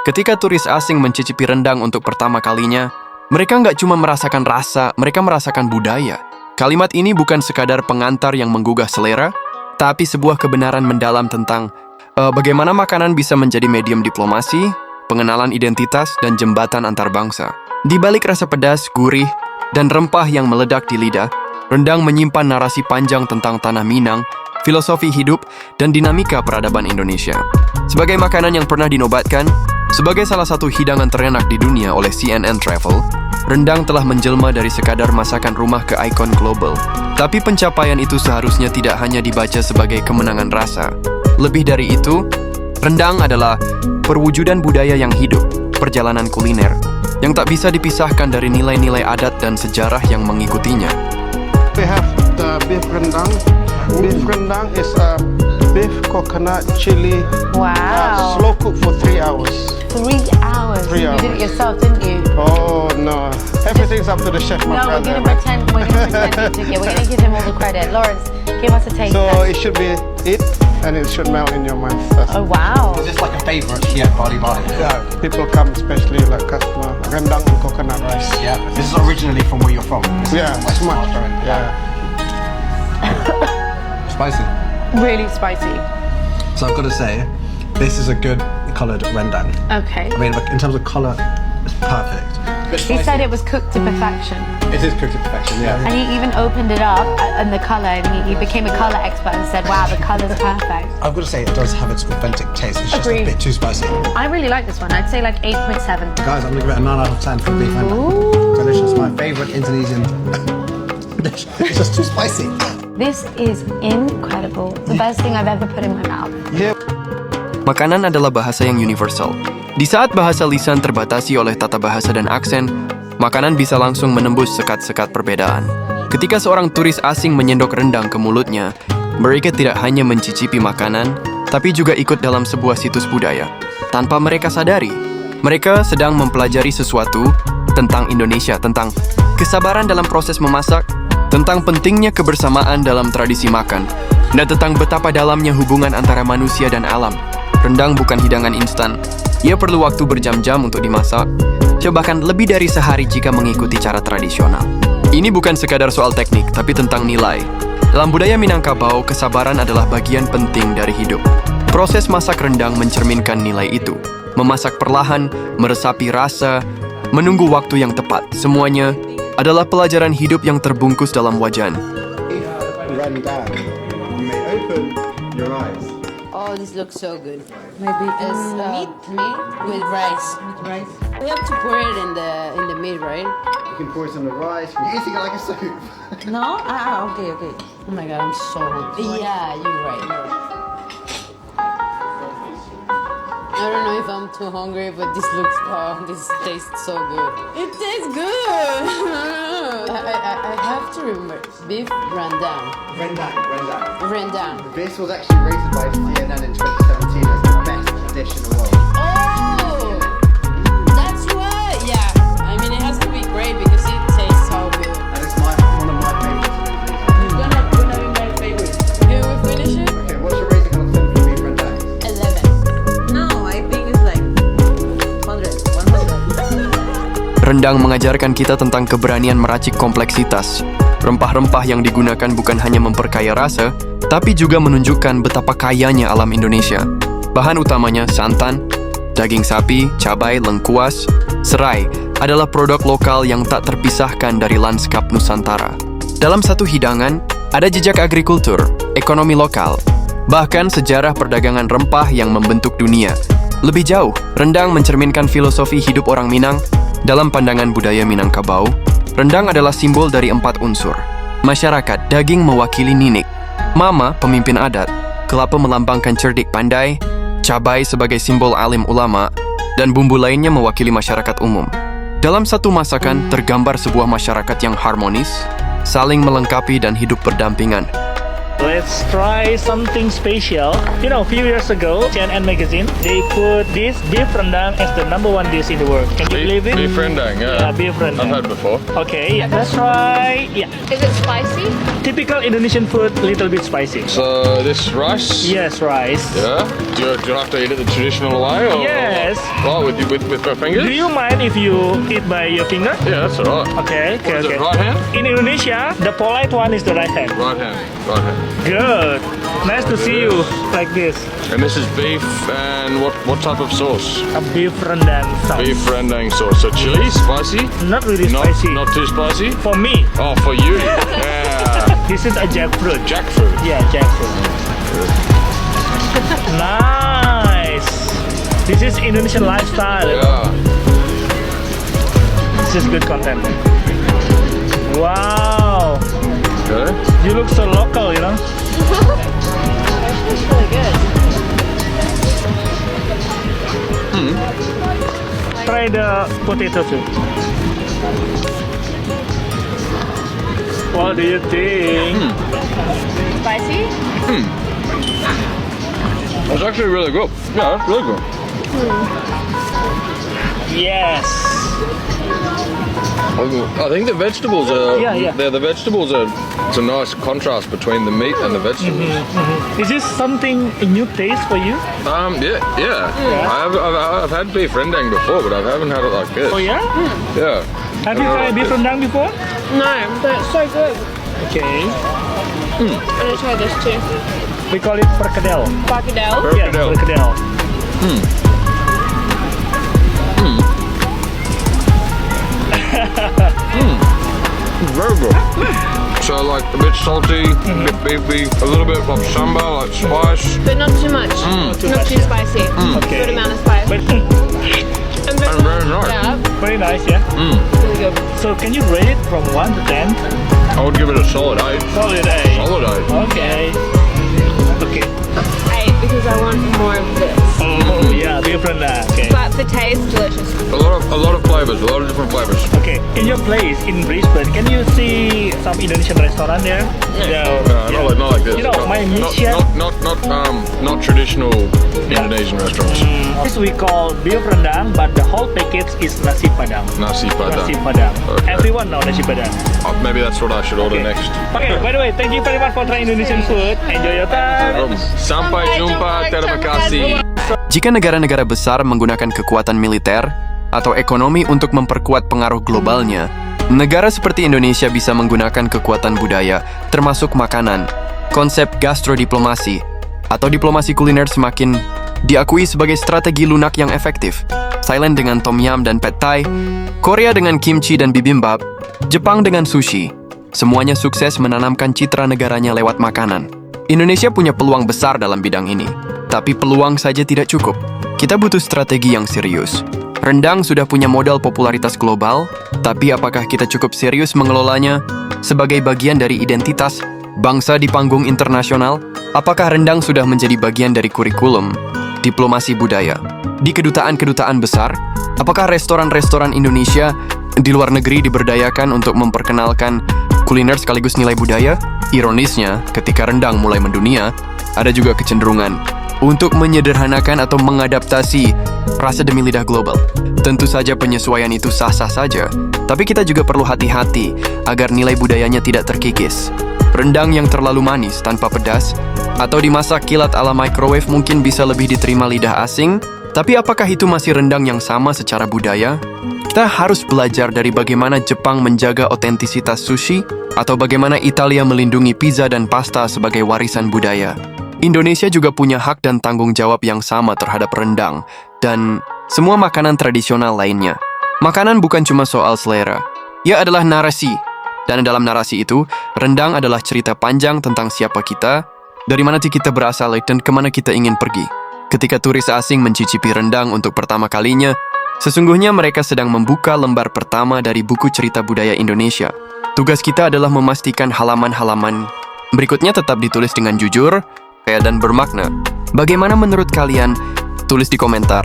Ketika turis asing mencicipi rendang untuk pertama kalinya, mereka nggak cuma merasakan rasa, mereka merasakan budaya. Kalimat ini bukan sekadar pengantar yang menggugah selera, tapi sebuah kebenaran mendalam tentang bagaimana makanan bisa menjadi medium diplomasi, pengenalan identitas, dan jembatan antar bangsa. Di balik rasa pedas, gurih, dan rempah yang meledak di lidah, rendang menyimpan narasi panjang tentang tanah Minang, filosofi hidup, dan dinamika peradaban Indonesia. Sebagai makanan yang pernah dinobatkan sebagai salah satu hidangan terenak di dunia oleh CNN Travel, rendang telah menjelma dari sekadar masakan rumah ke ikon global. Tapi pencapaian itu seharusnya tidak hanya dibaca sebagai kemenangan rasa. Lebih dari itu, rendang adalah perwujudan budaya yang hidup, perjalanan kuliner, yang tak bisa dipisahkan dari nilai-nilai adat dan sejarah yang mengikutinya. We have the beef rendang. Beef rendang is a beef coconut chili. Wow. Slow cook for 3 hours. 3 hours. 3 hours. You did it yourself, didn't you? Oh no, everything's up to the chef, my No, we're brother. gonna pretend we did it. We're gonna give him all the credit. Lawrence, give us a taste. So test. it should be it, and it should melt in your mouth. Oh wow. Is this like a favourite here at Bali Bali? Yeah, people come especially like customer rendang and coconut rice. Yeah. This is originally from where you're from. This is Yeah, from West smart. Sumatra and- Yeah. Spicy. Really spicy. So I've got to say, this is a good coloured rendang. Okay. I mean, in terms of colour, it's perfect. He said it was cooked to perfection. It is cooked to perfection, yeah. And he even opened it up and the colour, and he became a colour expert and said, wow, the colour's perfect. I've got to say, it does have its authentic taste. It's just Agreed. a bit too spicy. I really like this one. I'd say like 8.7. Guys, I'm going to give it a 9 out of 10 for beef rendang. Ooh. Delicious. My favourite Indonesian dish. It's just too spicy. This is incredible. The best thing I've ever put in my mouth. Yeah. Makanan adalah bahasa yang universal. Di saat bahasa lisan terbatasi oleh tata bahasa dan aksen, makanan bisa langsung menembus sekat-sekat perbedaan. Ketika seorang turis asing menyendok rendang ke mulutnya, mereka tidak hanya mencicipi makanan, tapi juga ikut dalam sebuah situs budaya. Tanpa mereka sadari, mereka sedang mempelajari sesuatu tentang Indonesia, tentang kesabaran dalam proses memasak, tentang pentingnya kebersamaan dalam tradisi makan, dan tentang betapa dalamnya hubungan antara manusia dan alam. Rendang bukan hidangan instan. Ia perlu waktu berjam-jam untuk dimasak, bahkan lebih dari sehari jika mengikuti cara tradisional. Ini bukan sekadar soal teknik, tapi tentang nilai. Dalam budaya Minangkabau, kesabaran adalah bagian penting dari hidup. Proses masak rendang mencerminkan nilai itu. Memasak perlahan, meresapi rasa, menunggu waktu yang tepat. Semuanya adalah pelajaran hidup yang terbungkus dalam wajan. Rendang. You may open your eyes. Oh, this looks so good. Maybe it's meat with rice. We have to pour it in the meat, right? You can pour it on the rice. You're eating it like a soup. No? Okay. Oh my god, I'm so hungry. Yeah, you're right. I don't know if I'm too hungry, but this tastes so good. It tastes good. I have to remember beef rendang. Rendang. This was actually rated by CNN in 2017 as the best dish in the world. Oh, that's why. Yeah, I mean it has to be great because it tastes so good. And it's one of my favourites. It's gonna be my favorite. Can we finish it? Okay, what's your rating on 10 for beef rendang? 11. No, I think it's like 100. Rendang mengajarkan kita tentang keberanian meracik kompleksitas. Rempah-rempah yang digunakan bukan hanya memperkaya rasa, tapi juga menunjukkan betapa kayanya alam Indonesia. Bahan utamanya santan, daging sapi, cabai, lengkuas, serai adalah produk lokal yang tak terpisahkan dari lanskap Nusantara. Dalam satu hidangan, ada jejak agrikultur, ekonomi lokal, bahkan sejarah perdagangan rempah yang membentuk dunia. Lebih jauh, rendang mencerminkan filosofi hidup orang Minang. Dalam pandangan budaya Minangkabau, rendang adalah simbol dari 4 unsur. Masyarakat, daging mewakili ninik. Mama, pemimpin adat. Kelapa melambangkan cerdik pandai. Cabai sebagai simbol alim ulama. Dan bumbu lainnya mewakili masyarakat umum. Dalam satu masakan, tergambar sebuah masyarakat yang harmonis, saling melengkapi dan hidup berdampingan. Let's try something special. You know, a few years ago, CNN magazine, they put this beef rendang as the #1 dish in the world. Can you believe it? Beef rendang, yeah. Yeah, beef rendang. I've had before. Okay, let's try. Yeah, Is it spicy? typical Indonesian food, little bit spicy. So this rice. Yes, rice. Yeah. Do you have to eat it the traditional way, or? Yes. Oh, with my fingers. Do you mind if you eat by your finger? Yeah, that's alright. Okay, okay, Is okay. it right hand? In Indonesia, the polite one is the right hand. Right hand. Right hand. Good. Nice to see you like this. And this is beef and what type of sauce? A beef rendang sauce. Beef rendang sauce. So chili, spicy? Not really Not, spicy. not too spicy? For me, Oh, for you. Yeah. this is a jackfruit. Jackfruit. Yeah, jackfruit. Nice. This is Indonesian lifestyle. Yeah. This is good content. Wow. Okay. You look so local, you know. It's really good. Try the potato too. What do you think? Spicy? It's actually really good. Yeah, it's really good. Yes. I think the vegetables are. Yeah. The vegetables are. It's a nice contrast between the meat and the vegetables. Is this something a new taste for you? Yeah. I've had beef rendang before, but I haven't had it like this. Oh yeah? Yeah. Have you tried beef rendang before? No, but it's so good. Okay. I'm gonna try this too. We call it perkedel. Crocodile. Yes, perkedel. Very good. So like a bit salty, a bit beefy, a little bit of sambal, like spice. But not too much. Not too spicy. Okay. Good amount of spice. But And very nice. Yeah, very nice, yeah. really good. So can you rate it from 1 to 10? I would give it a solid 8. Solid A. Solid 8. Okay. Okay. 8 because I want more of this. Oh yeah, beef rendang. Okay. But the taste, delicious. A lot of flavors, a lot of different flavors. Okay. In your place in Brisbane, can you see some Indonesian restaurant there? Yeah. Not like this. You know, not, my not, mission. not traditional Indonesian restaurants. This we call beef rendang, but the whole package is nasi padang. Nasi padang. Nasi padang. Okay. Everyone know nasi padang. Maybe that's what I should order next. Okay, by the way, thank you very much for trying Indonesian food. Enjoy your time. Sampai jumpa, terima kasih. Jika negara-negara besar menggunakan kekuatan militer atau ekonomi untuk memperkuat pengaruh globalnya, negara seperti Indonesia bisa menggunakan kekuatan budaya, termasuk makanan. Konsep gastrodiplomasi atau diplomasi kuliner semakin diakui sebagai strategi lunak yang efektif. Thailand dengan tom yum dan pad thai, Korea dengan kimchi dan bibimbap, Jepang dengan sushi. Semuanya sukses menanamkan citra negaranya lewat makanan. Indonesia punya peluang besar dalam bidang ini. Tapi peluang saja tidak cukup. Kita butuh strategi yang serius. Rendang sudah punya modal popularitas global, tapi apakah kita cukup serius mengelolanya sebagai bagian dari identitas bangsa di panggung internasional? Apakah rendang sudah menjadi bagian dari kurikulum diplomasi budaya di kedutaan-kedutaan besar? Apakah restoran-restoran Indonesia di luar negeri diberdayakan untuk memperkenalkan kuliner sekaligus nilai budaya? Ironisnya, ketika rendang mulai mendunia, ada juga kecenderungan untuk menyederhanakan atau mengadaptasi rasa demi lidah global. Tentu saja penyesuaian itu sah-sah saja, tapi kita juga perlu hati-hati agar nilai budayanya tidak terkikis. Rendang yang terlalu manis tanpa pedas atau dimasak kilat ala microwave mungkin bisa lebih diterima lidah asing, tapi apakah itu masih rendang yang sama secara budaya? Kita harus belajar dari bagaimana Jepang menjaga otentisitas sushi atau bagaimana Italia melindungi pizza dan pasta sebagai warisan budaya. Indonesia juga punya hak dan tanggung jawab yang sama terhadap rendang dan semua makanan tradisional lainnya. Makanan bukan cuma soal selera, ia adalah narasi. Dan dalam narasi itu, rendang adalah cerita panjang tentang siapa kita, dari mana kita berasal dan kemana kita ingin pergi. Ketika turis asing mencicipi rendang untuk pertama kalinya, sesungguhnya mereka sedang membuka lembar pertama dari buku cerita budaya Indonesia. Tugas kita adalah memastikan halaman-halaman berikutnya tetap ditulis dengan jujur, kaya dan bermakna. Bagaimana menurut kalian? Tulis di komentar.